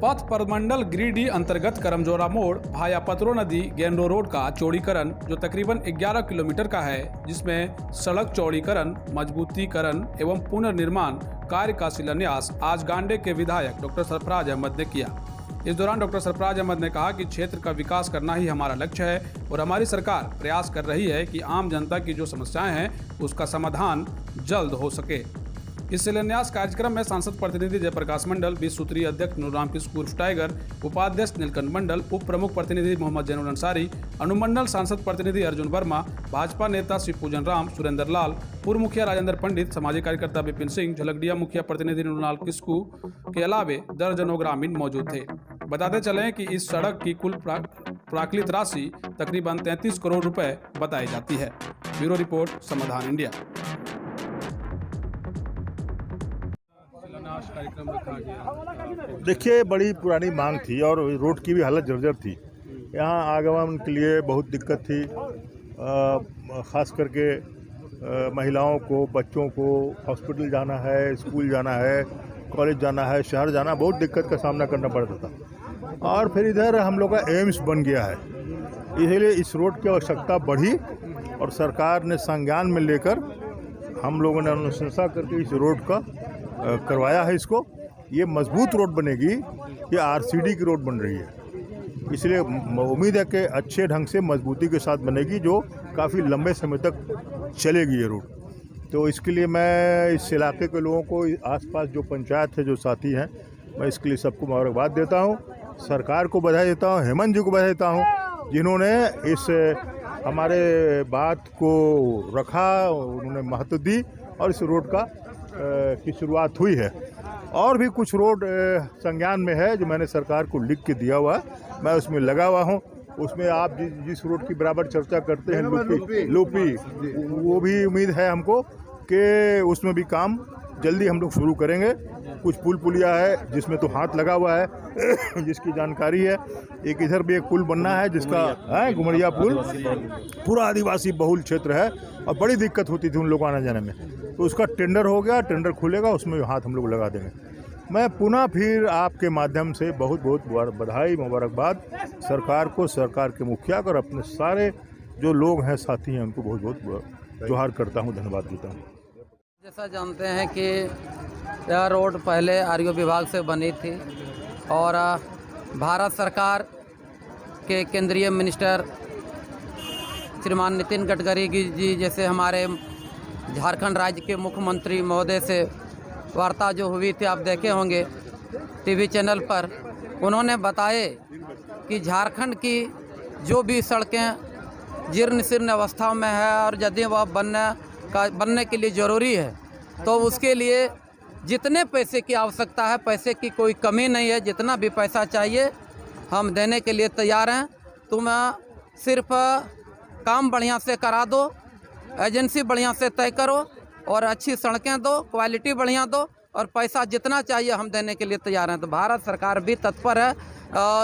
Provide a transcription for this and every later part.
पथ प्रमंडल गिरिडीह अंतर्गत करमजोरा मोड़ भाया पतरो नदी गेंडो रोड का चौड़ीकरण जो तकरीबन 11 किलोमीटर का है, जिसमें सड़क चौड़ीकरण, मजबूतीकरण एवं पुनर्निर्माण कार्य का शिलान्यास आज गांडे के विधायक डॉक्टर सरफराज अहमद ने किया। इस दौरान डॉक्टर सरफराज अहमद ने कहा कि क्षेत्र का विकास करना ही हमारा लक्ष्य है और हमारी सरकार प्रयास कर रही है कि आम जनता की जो समस्याएं हैं उसका समाधान जल्द हो सके। इस शिलान्यास कार्यक्रम में सांसद प्रतिनिधि जयप्रकाश मंडल, 20 सूत्रीय अध्यक्ष नूरराम किस्कू उर्फ टाइगर, उपाध्यक्ष नीलकंठ मंडल, उप प्रमुख प्रतिनिधि मोहम्मद जैनुल अंसारी, अनुमंडल सांसद प्रतिनिधि अर्जुन वर्मा, भाजपा नेता शिवपूजन राम, सुरेंद्र लाल, पूर्व मुखिया राजेंद्र पंडित, सामाजिक कार्यकर्ता विपिन सिंह, झलकडिया मुखिया प्रतिनिधि नूरलाल किस्कू के अलावे दर्जनों ग्रामीण मौजूद थे। बताते चलें कि इस सड़क की कुल प्राकृत राशि तकरीबन 33 करोड़ रुपए बताई जाती है। ब्यूरो रिपोर्ट, समाधान इंडिया। देखिए, बड़ी पुरानी मांग थी और रोड की भी हालत जर्जर थी। यहाँ आगमन के लिए बहुत दिक्कत थी, ख़ास करके महिलाओं को, बच्चों को हॉस्पिटल जाना है, स्कूल जाना है, कॉलेज जाना है, शहर जाना, बहुत दिक्कत का सामना करना पड़ता था। और फिर इधर हम लोग का एम्स बन गया है, इसलिए इस रोड की आवश्यकता बढ़ी और सरकार ने संज्ञान में लेकर हम लोगों ने अनुशंसा करके इस रोड का करवाया है। इसको ये मजबूत रोड बनेगी, ये आरसीडी की रोड बन रही है, इसलिए उम्मीद है कि अच्छे ढंग से मजबूती के साथ बनेगी, जो काफ़ी लंबे समय तक चलेगी ये रोड। तो इसके लिए मैं इस इलाके के लोगों को, आसपास जो पंचायत है, जो साथी हैं, मैं इसके लिए सबको मुबारकबाद देता हूँ, सरकार को बधाई देता हूँ, हेमंत जी को बधाई देता हूँ, जिन्होंने इस हमारे बात को रखा, उन्होंने महत्व दी और इस रोड का की शुरुआत हुई है। और भी कुछ रोड संज्ञान में है जो मैंने सरकार को लिख के दिया हुआ है, मैं उसमें लगा हुआ हूँ। उसमें आप जिस रोड की बराबर चर्चा करते हैं, लूपी, वो भी उम्मीद है हमको कि उसमें भी काम जल्दी हम लोग शुरू करेंगे। कुछ पुल पुलिया है जिसमें तो हाथ लगा हुआ है जिसकी जानकारी है। एक इधर भी एक पुल बनना है जिसका है घुमरिया पुल, पूरा आदिवासी बहुल क्षेत्र है और बड़ी दिक्कत होती थी उन लोगों आने जाने में, तो उसका टेंडर हो गया, टेंडर खुलेगा, उसमें हाथ हम लोग लगा देंगे। मैं पुनः फिर आपके माध्यम से बहुत बहुत बधाई, मुबारकबाद सरकार को, सरकार के मुखिया को और अपने सारे जो लोग हैं, साथी हैं, उनको बहुत बहुत जोहार करता हूँ, धन्यवाद देता हूँ। जैसा जानते हैं कि यह रोड पहले आरओ विभाग से बनी थी और भारत सरकार के केंद्रीय मिनिस्टर श्रीमान नितिन गडकरी जी जैसे हमारे झारखंड राज्य के मुख्यमंत्री महोदय से वार्ता जो हुई थी, आप देखे होंगे टीवी चैनल पर, उन्होंने बताए कि झारखंड की जो भी सड़कें जीर्ण शीर्ण अवस्था में है और यदि वह बनने के लिए ज़रूरी है तो उसके लिए जितने पैसे की आवश्यकता है, पैसे की कोई कमी नहीं है, जितना भी पैसा चाहिए हम देने के लिए तैयार हैं। तुम सिर्फ काम बढ़िया से करा दो, एजेंसी बढ़िया से तय करो और अच्छी सड़कें दो, क्वालिटी बढ़िया दो और पैसा जितना चाहिए हम देने के लिए तैयार हैं। तो भारत सरकार भी तत्पर है,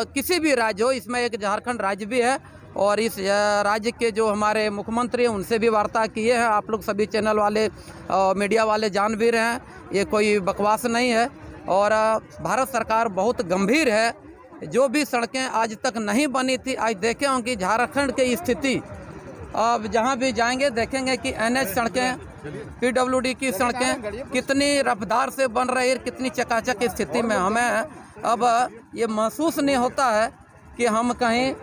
किसी भी राज्य हो, इसमें एक झारखंड राज्य भी है और इस राज्य के जो हमारे मुख्यमंत्री हैं उनसे भी वार्ता किए हैं। आप लोग सभी चैनल वाले, मीडिया वाले जान भी रहे हैं, ये कोई बकवास नहीं है और भारत सरकार बहुत गंभीर है। जो भी सड़कें आज तक नहीं बनी थी, आज देखे होंगे झारखंड की स्थिति, अब जहाँ भी जाएंगे देखेंगे कि एनएच सड़कें, पीडब्ल्यूडी की सड़कें कितनी रफ्तार से बन रही है, कितनी चकाचक स्थिति में। हमें अब ये महसूस नहीं होता है कि हम कहीं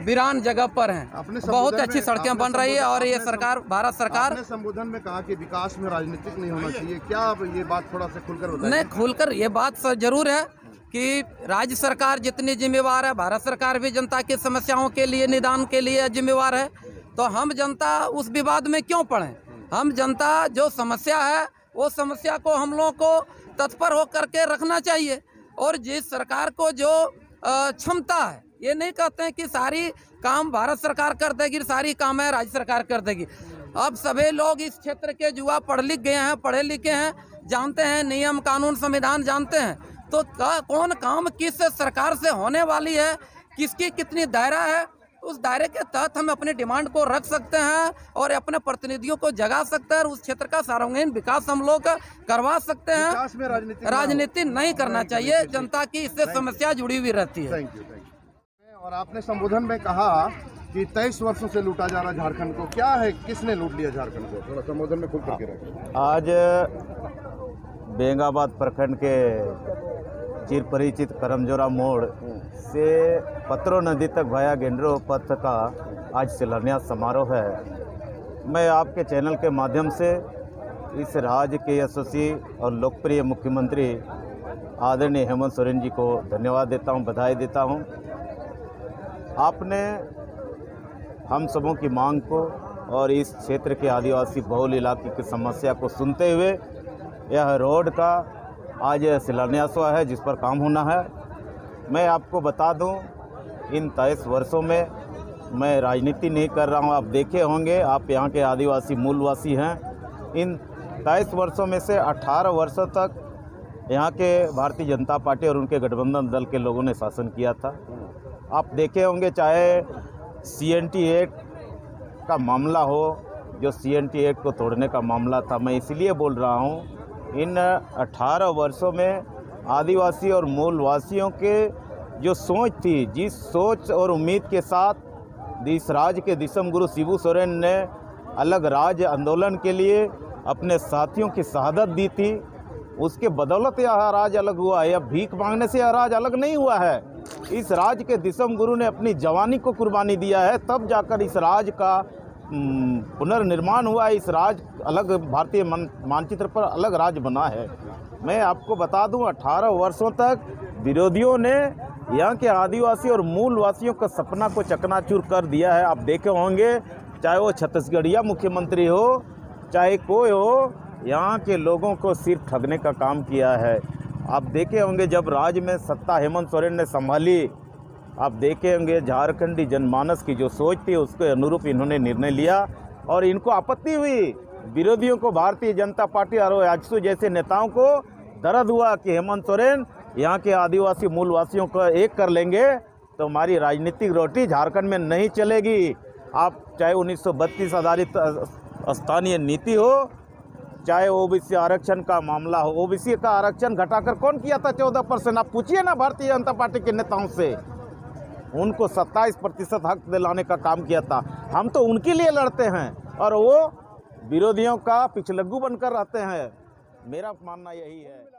वीरान जगह पर हैं। बहुत अच्छी सड़कें बन रही है और ये सरकार, भारत सरकार ने संबोधन में कहा कि विकास में राजनीतिक नहीं होना चाहिए, क्या आप ये बात थोड़ा सा खुलकर बताइए? नहीं, खुलकर ये बात जरूर है कि राज्य सरकार जितनी जिम्मेवार है, भारत सरकार भी जनता की समस्याओं के लिए, निदान के लिए जिम्मेवार है। तो हम जनता उस विवाद में क्यों पड़े? हम जनता जो समस्या है वो समस्या को हम लोगों को तत्पर होकर के रखना चाहिए और जिस सरकार को जो क्षमता है, ये नहीं कहते हैं कि सारी काम भारत सरकार कर देगी, सारी काम है राज्य सरकार कर देगी। अब सभी लोग इस क्षेत्र के युवा पढ़ लिख गए हैं, पढ़े लिखे हैं, जानते हैं नियम कानून संविधान जानते हैं, तो कौन काम किस सरकार से होने वाली है, किसकी कितनी दायरा है, उस दायरे के तहत हम अपने डिमांड को रख सकते हैं और अपने प्रतिनिधियों को जगा सकते हैं और उस क्षेत्र का सर्वांगीण विकास हम लोग करवा सकते हैं। विकास में राजनीति नहीं करना चाहिए, जनता की इससे समस्या जुड़ी हुई रहती है। Thank you. और आपने संबोधन में कहा कि 23 वर्षों से लूटा जा रहा झारखंड को, क्या है, किसने लूट लिया झारखंड को? थोड़ा संबोधन में खुल करके रखें। आज बेंगाबाद प्रखंड के चिर परिचित करमजोरा मोड़ से पतरो नदी तक भाया गेंडरो पथ का आज शिलान्यास समारोह है। मैं आपके चैनल के माध्यम से इस राज्य के यशस्वी और लोकप्रिय मुख्यमंत्री आदरणीय हेमंत सोरेन जी को धन्यवाद देता हूं, बधाई देता हूं। आपने हम सबों की मांग को और इस क्षेत्र के आदिवासी बहुल इलाके की समस्या को सुनते हुए यह रोड का आज शिलान्यास हुआ है, जिस पर काम होना है। मैं आपको बता दूं, इन 23 वर्षों में मैं राजनीति नहीं कर रहा हूं। आप देखे होंगे, आप यहाँ के आदिवासी मूलवासी हैं। इन 23 वर्षों में से 18 वर्षों तक यहाँ के भारतीय जनता पार्टी और उनके गठबंधन दल के लोगों ने शासन किया था। आप देखे होंगे, चाहे CNT एक्ट का मामला हो, जो CNT एक्ट को तोड़ने का मामला था, मैं इसलिए बोल रहा हूँ, इन 18 वर्षों में आदिवासी और मूलवासियों के जो सोच थी, जिस सोच और उम्मीद के साथ इस राज्य के दिसम गुरु शिबू सोरेन ने अलग राज्य आंदोलन के लिए अपने साथियों की शहादत दी थी, उसके बदौलत यह राज्य अलग हुआ है। अब भीख मांगने से यह राज्य अलग नहीं हुआ है। इस राज्य के दिसम गुरु ने अपनी जवानी को कुर्बानी दिया है, तब जाकर इस राज्य का पुनर्निर्माण हुआ है। इस राज्य अलग भारतीय मानचित्र पर अलग राज्य बना है। मैं आपको बता दूं, 18 वर्षों तक विरोधियों ने यहाँ के आदिवासी और मूलवासियों का सपना को चकनाचूर कर दिया है। आप देखे होंगे, चाहे वो छत्तीसगढ़िया मुख्यमंत्री हो, चाहे कोई हो, यहाँ के लोगों को सिर्फ ठगने का काम किया है। आप देखे होंगे, जब राज्य में सत्ता हेमंत सोरेन ने संभाली, आप देखे होंगे झारखंडी जनमानस की जो सोच थी उसके अनुरूप इन्होंने निर्णय लिया और इनको आपत्ति हुई। विरोधियों को, भारतीय जनता पार्टी और आजसू जैसे नेताओं को दर्द हुआ कि हेमंत सोरेन यहाँ के आदिवासी मूलवासियों को एक कर लेंगे तो हमारी राजनीतिक रोटी झारखंड में नहीं चलेगी। आप चाहे 1932 आधारित स्थानीय नीति हो, चाहे OBC आरक्षण का मामला हो, OBC का आरक्षण घटाकर कौन किया था 14%? आप पूछिए ना भारतीय जनता पार्टी के नेताओं से। उनको 27% हक दिलाने का काम किया था। हम तो उनके लिए लड़ते हैं और वो विरोधियों का पिछलग्गू बनकर रहते हैं। मेरा मानना यही है।